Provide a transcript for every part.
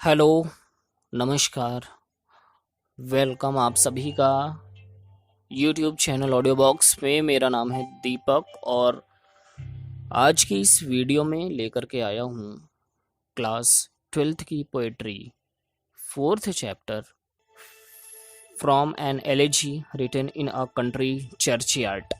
Hello, नमस्कार, welcome आप सभी का यूट्यूब चैनल ऑडियो बॉक्स में। मेरा नाम है दीपक और आज की इस वीडियो में लेकर के आया हूँ क्लास 12th की poetry, 4th chapter from an elegy written in a country churchyard,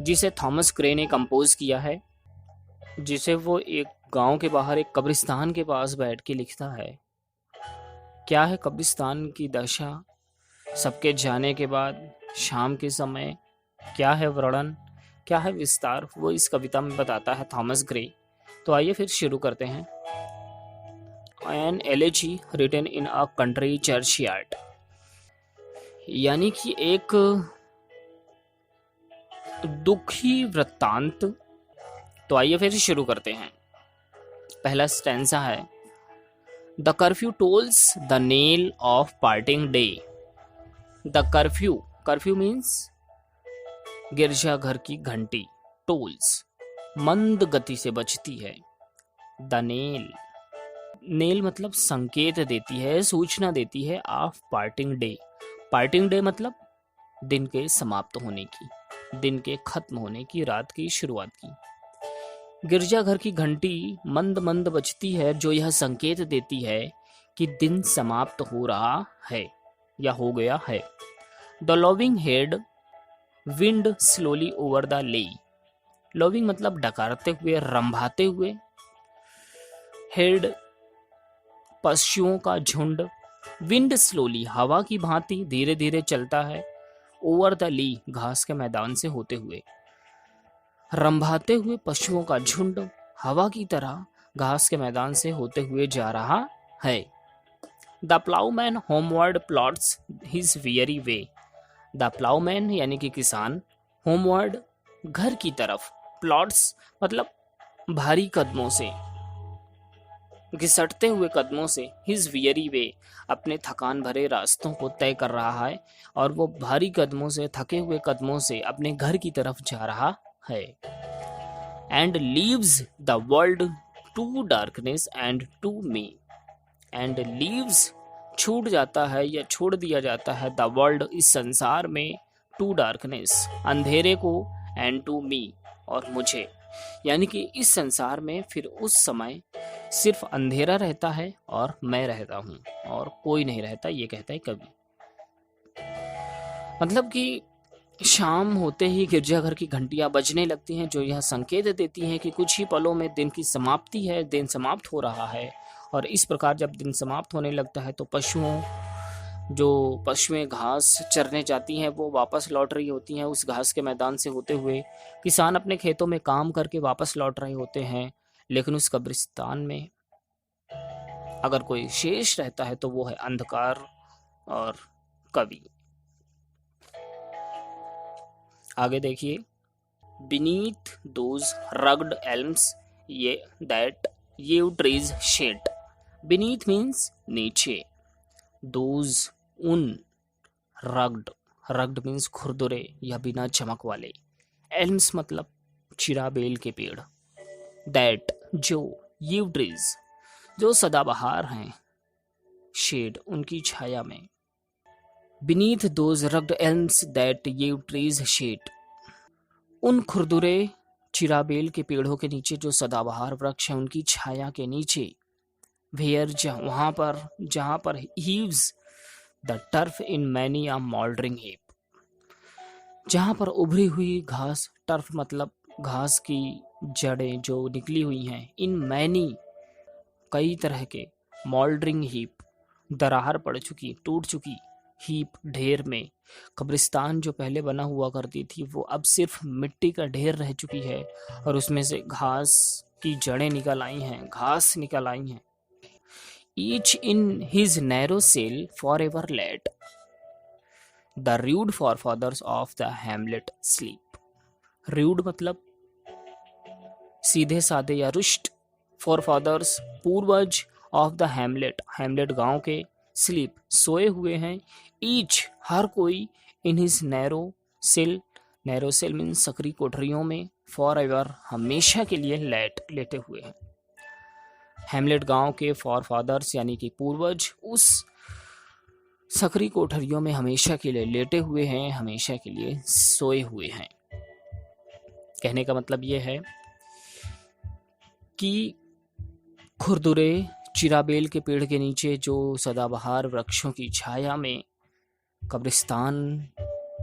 जिसे थॉमस ग्रे ने कंपोज किया है, जिसे वो एक गांव के बाहर एक कब्रिस्तान के पास बैठ के लिखता है। क्या है कब्रिस्तान की दशा सबके जाने के बाद शाम के समय, क्या है वर्णन, क्या है विस्तार, वो इस कविता में बताता है थॉमस ग्रे। तो आइए फिर शुरू करते हैं। An elegy written in a country churchyard, यानी कि एक दुखी वृत्तांत। तो आइए फिर शुरू करते हैं। पहला स्टैंजा है, the curfew tolls the knell of parting day. The curfew, curfew means गिरजाघर की घंटी, टोल्स मंद गति से बजती है। द नेल, नेल मतलब संकेत देती है, सूचना देती है of parting day. Parting day मतलब दिन के समाप्त होने की, दिन के खत्म होने की, रात की शुरुआत की। गिरजाघर की घंटी मंद मंद बजती है, जो यह संकेत देती है कि दिन समाप्त हो रहा है या हो गया है। The lowing herd wind slowly over the lea. Lowing मतलब डकारते हुए, रंभाते हुए। हेड पशुओं का झुंड, विंड स्लोली हवा की भांति धीरे धीरे चलता है, ओवर द ली घास के मैदान से होते हुए। रंभाते हुए पशुओं का झुंड हवा की तरह घास के मैदान से होते हुए जा रहा है। The ploughman homeward plods his weary way. The ploughman यानी कि किसान, होमवर्ड घर की तरफ, प्लॉट्स मतलब भारी कदमों से, घिसटते हुए कदमों से, हिज वियरी वे अपने थकान भरे रास्तों को तय कर रहा है, और वो भारी कदमों से, थके हुए कदमों से अपने घर की तरफ जा रहा है। And leaves the world to darkness and to me. And leaves छूट जाता है या छोड़ दिया जाता है, द वर्ल्ड इस संसार में, टू डार्कनेस अंधेरे को, एंड टू मी और मुझे, यानी कि इस संसार में फिर उस समय सिर्फ अंधेरा रहता है और मैं रहता हूँ और कोई नहीं रहता, ये कहता है कवि। मतलब कि शाम होते ही गिरजाघर की घंटियां बजने लगती हैं, जो यह संकेत देती हैं कि कुछ ही पलों में दिन की समाप्ति है, दिन समाप्त हो रहा है। और इस प्रकार जब दिन समाप्त होने लगता है तो पशुएं घास चरने जाती हैं, वो वापस लौट रही होती हैं उस घास के मैदान से होते हुए। किसान अपने खेतों में काम करके वापस लौट रहे होते हैं, लेकिन उस कब्रिस्तान में अगर कोई शेष रहता है तो वो है अंधकार और कवि। आगे देखिए, बीनीथ दोज रग्ड एल्म्स ये दैट येव ट्रीज शेड। बीनीथ मीन्स नीचे, दोज उन, रग्ड, रग्ड मीन्स खुरदुरे या बिना चमक वाले, एल्म्स मतलब चिराबेल के पेड़, दैट जो, येव ट्रीज जो सदाबहार हैं, शेड उनकी छाया में। Beneath those rugged elms that येव ट्रीज शेड, उन खुरदुरे चिराबेल के पेड़ों के नीचे जो सदाबहार वृक्ष हैं, उनकी छाया के नीचे। वेयर जहां पर heaves the turf in many a mouldering heap, जहां पर उभरी हुई घास, टर्फ मतलब घास की जड़ें जो निकली हुई हैं, इन मैनी कई तरह के, मोल्डरिंग हीप दरार पड़ चुकी, टूट चुकी, हीप ढेर में। कब्रिस्तान जो पहले बना हुआ करती थी वो अब सिर्फ मिट्टी का ढेर रह चुकी है, और उसमें से घास की जड़ें निकल आई हैं, घास निकल आई हैं। Each in his narrow cell for ever laid, the rude forefathers of the hamlet sleep. Rude मतलब सीधे साधे या रुष्ट, फॉरफादर्स पूर्वज, ऑफ द हैमलेट, हैमलेट गांव के, स्लीप सोए हुए हैं, ईच हर कोई, in his narrow cell, narrow cell mean सकरी कोठरियों में, फॉर एवर हमेशा के लिए, लेटे हुए हैं। हैमलेट गांव के फॉरफादर्स यानी कि पूर्वज उस सकरी कोठरियों में हमेशा के लिए लेटे हुए हैं, हमेशा के लिए सोए हुए हैं। कहने का मतलब ये है कि खुरदुरे चिराबेल के पेड़ के नीचे जो सदाबहार वृक्षों की छाया में कब्रिस्तान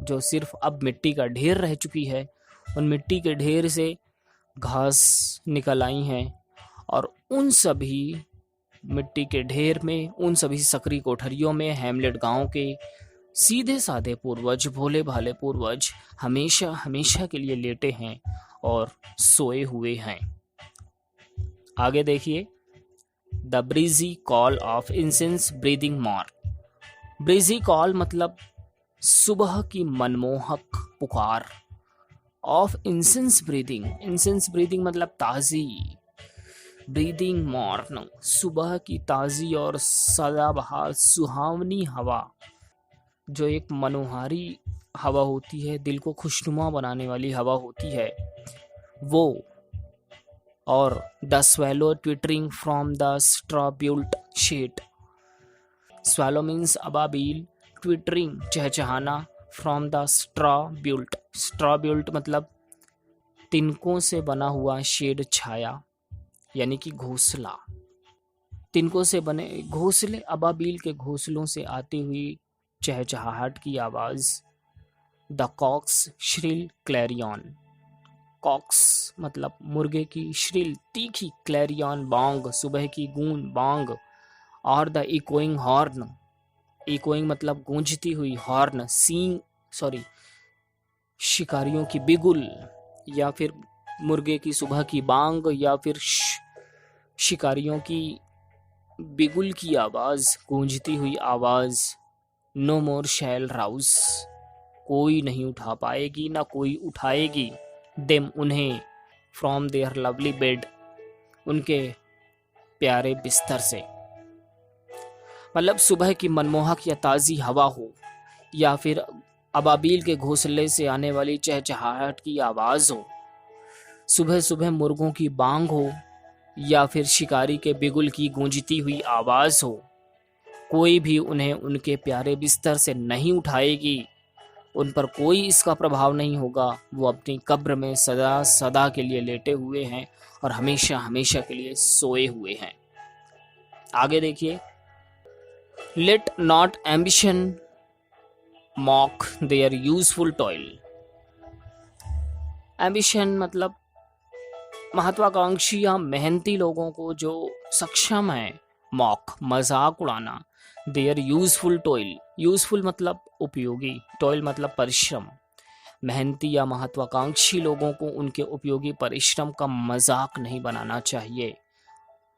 जो सिर्फ अब मिट्टी का ढेर रह चुकी है, उन मिट्टी के ढेर से घास निकल आई हैं और उन सभी मिट्टी के ढेर में, उन सभी सकरी कोठरियों में हैमलेट गांव के सीधे साधे पूर्वज, भोले भाले पूर्वज हमेशा हमेशा के लिए लेटे हैं और सोए हुए हैं। आगे देखिए, the breezy call of incense breathing morn. Breezy call मतलब सुबह की मनमोहक पुकार, of incense breathing, incense breathing मतलब ताज़ी, ब्रीदिंग मॉर्न सुबह की ताज़ी और सदाबहार सुहावनी हवा, जो एक मनोहारी हवा होती है, दिल को खुशनुमा बनाने वाली हवा होती है वो, और the swallow twittering from the straw built shed. Swallow means अबाबील, ट्विटरिंग चहचहाना, from the straw built, straw built मतलब तिनकों से बना हुआ शेड छाया यानी कि घोंसला, तिनकों से बने घोंसले, अबाबील के घोंसलों से आती हुई चहचहाहट की आवाज। The cocks shrill clarion, cocks मतलब मुर्गे की, श्रिल तीखी, क्लैरियन बांग सुबह की गूंज बांग, और द इकोइंग हॉर्न, इकोइंग मतलब गूंजती हुई, हॉर्न शिकारियों की बिगुल, या फिर मुर्गे की सुबह की बांग, या फिर शिकारियों की बिगुल की आवाज, गूंजती हुई आवाज। नो मोर शैल राउस, कोई नहीं उठा पाएगी, ना कोई उठाएगी, देम उन्हें, फ्रॉम देयर लवली बेड, उनके प्यारे बिस्तर से। मतलब सुबह की मनमोहक या ताज़ी हवा हो, या फिर अबाबील के घोंसले से आने वाली चहचहाहट की आवाज़ हो, सुबह सुबह मुर्गों की बांग हो, या फिर शिकारी के बिगुल की गूंजती हुई आवाज़ हो, कोई भी उन्हें उनके प्यारे बिस्तर से नहीं उठाएगी, उन पर कोई इसका प्रभाव नहीं होगा। वो अपनी कब्र में सदा सदा के लिए लेटे हुए हैं और हमेशा हमेशा के लिए सोए हुए हैं। आगे देखिए, let not ambition mock their useful toil. Ambition मतलब महत्वाकांक्षी या मेहनती लोगों को जो सक्षम है, मॉक मजाक उड़ाना, देयर यूजफुल टॉयल, यूजफुल मतलब उपयोगी, टॉयल मतलब परिश्रम। मेहनती या महत्वाकांक्षी लोगों को उनके उपयोगी परिश्रम का मजाक नहीं बनाना चाहिए,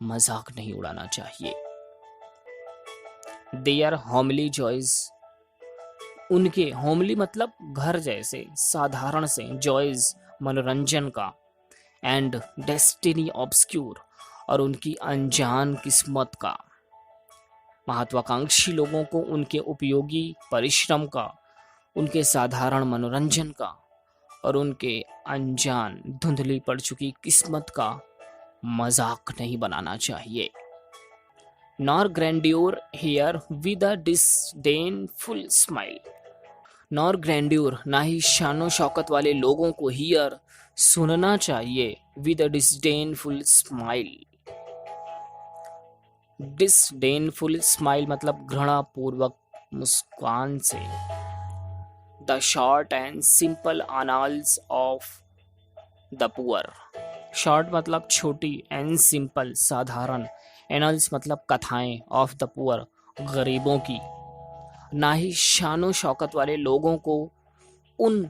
मजाक नहीं उड़ाना चाहिए। देयर होमली जॉयज, उनके होमली मतलब घर जैसे, साधारण से, जॉयज मनोरंजन का, एंड डेस्टिनी ऑब्स्क्यूर और उनकी अनजान किस्मत का। महत्वाकांक्षी लोगों को उनके उपयोगी परिश्रम का, उनके साधारण मनोरंजन का और उनके अनजान धुंधली पड़ चुकी किस्मत का मजाक नहीं बनाना चाहिए। Nor grandeur hear with a disdainful smile, nor grandeur ना ही शानो शौकत वाले लोगों को हियर सुनना चाहिए, with a disdainful smile. Disdainful smile मतलब घृणा पूर्वक मुस्कान से। The short and simple annals of the poor, short मतलब छोटी, एंड सिंपल साधारण, एनल्स मतलब कथाएं, ऑफ द पुअर गरीबों की। ना ही शानो शौकत वाले लोगों को उन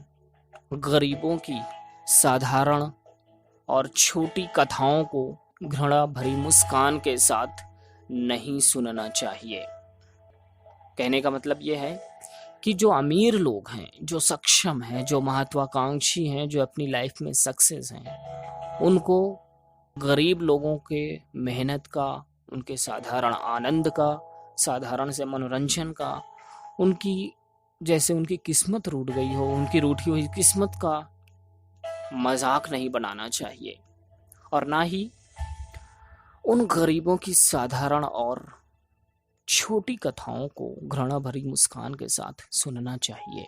गरीबों की साधारण और छोटी कथाओं को घृणा भरी मुस्कान के साथ नहीं सुनना चाहिए। कहने का मतलब यह है कि जो अमीर लोग हैं, जो सक्षम हैं, जो महत्वाकांक्षी हैं, जो अपनी लाइफ में सक्सेस हैं, उनको गरीब लोगों के मेहनत का, उनके साधारण आनंद का, साधारण से मनोरंजन का, उनकी जैसे उनकी किस्मत रूठ गई हो, उनकी रूठी हुई किस्मत का मजाक नहीं बनाना चाहिए। और ना ही उन गरीबों की साधारण और छोटी कथाओं को घृणा भरी मुस्कान के साथ सुनना चाहिए।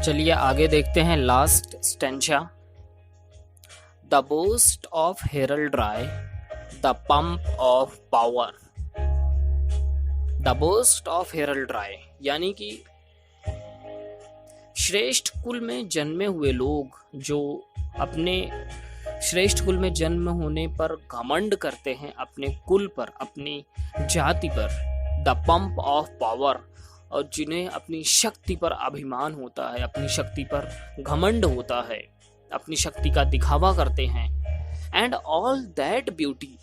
चलिए आगे देखते हैं last stanza. The boast of heraldry, the pomp of power. The boast of heraldry यानी कि श्रेष्ठ कुल में जन्मे हुए लोग जो अपने श्रेष्ठ कुल में जन्म होने पर घमंड करते हैं, अपने कुल पर, अपनी जाति पर। द पंप ऑफ पावर, और जिन्हें अपनी शक्ति पर अभिमान होता है, अपनी शक्ति पर घमंड होता है, अपनी शक्ति का दिखावा करते हैं। एंड ऑल दैट ब्यूटी,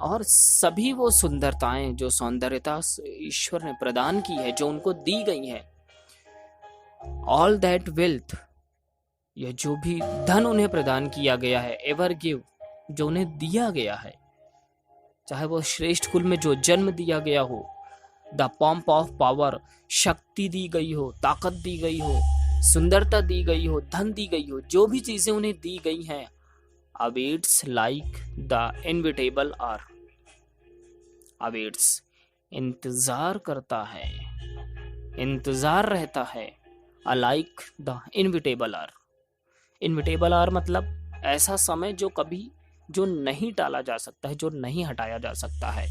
और सभी वो सुंदरताएं जो सौंदर्यता ईश्वर ने प्रदान की है, जो उनको दी गई है। ऑल दैट वेल्थ, यह जो भी धन उन्हें प्रदान किया गया है। एवर गिव, जो उन्हें दिया गया है, चाहे वो श्रेष्ठ कुल में जो जन्म दिया गया हो। द पंप ऑफ पावर, शक्ति दी गई हो, ताकत दी गई हो, सुंदरता दी गई हो, धन दी गई हो, जो भी चीजें उन्हें दी गई हैं। Awaits like the inevitable hour, awaits इंतजार करता है, इंतजार रहता है। Alike the inevitable hour, inevitable hour मतलब ऐसा समय जो नहीं टाला जा सकता है, जो नहीं हटाया जा सकता है।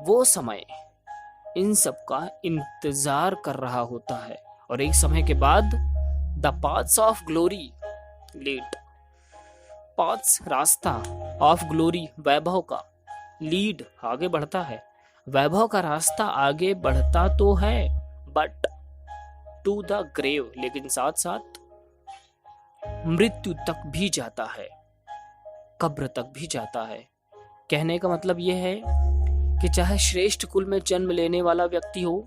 वो समय इन सब का इंतजार कर रहा होता है। और एक समय के बाद the paths of glory lead, paths रास्ता, ऑफ ग्लोरी वैभव का, लीड आगे बढ़ता है। वैभव का रास्ता आगे बढ़ता तो है, बट टू द ग्रेव, लेकिन साथ साथ मृत्यु तक भी जाता है, कब्र तक भी जाता है। कहने का मतलब यह है कि चाहे श्रेष्ठ कुल में जन्म लेने वाला व्यक्ति हो,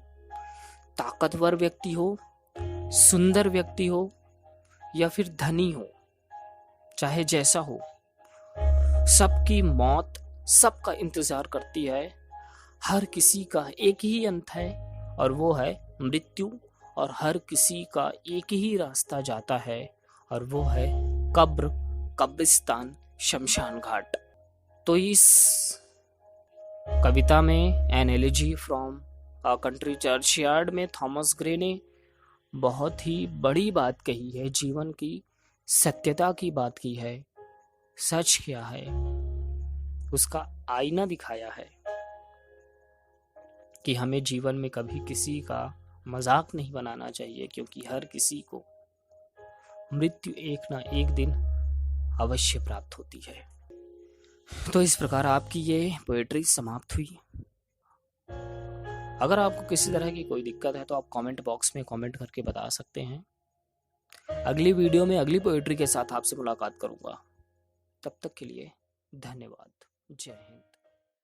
ताकतवर व्यक्ति हो, सुंदर व्यक्ति हो, या फिर धनी हो, चाहे जैसा हो, सबकी मौत सबका इंतजार करती है। हर किसी का एक ही अंत है और वो है मृत्यु, और हर किसी का एक ही रास्ता जाता है और वो है कब्र, कब्रिस्तान, शमशान घाट। तो इस कविता में an elegy from a country churchyard में थॉमस ग्रे ने बहुत ही बड़ी बात कही है, जीवन की सत्यता की बात की है। सच क्या है उसका आईना दिखाया है कि हमें जीवन में कभी किसी का मजाक नहीं बनाना चाहिए, क्योंकि हर किसी को मृत्यु एक ना एक दिन अवश्य प्राप्त होती है। तो इस प्रकार आपकी ये पोएट्री समाप्त हुई। अगर आपको किसी तरह की कोई दिक्कत है तो आप कमेंट बॉक्स में कमेंट करके बता सकते हैं। अगली वीडियो में अगली पोएट्री के साथ आपसे मुलाकात करूंगा। तब तक के लिए धन्यवाद। जय हिंद।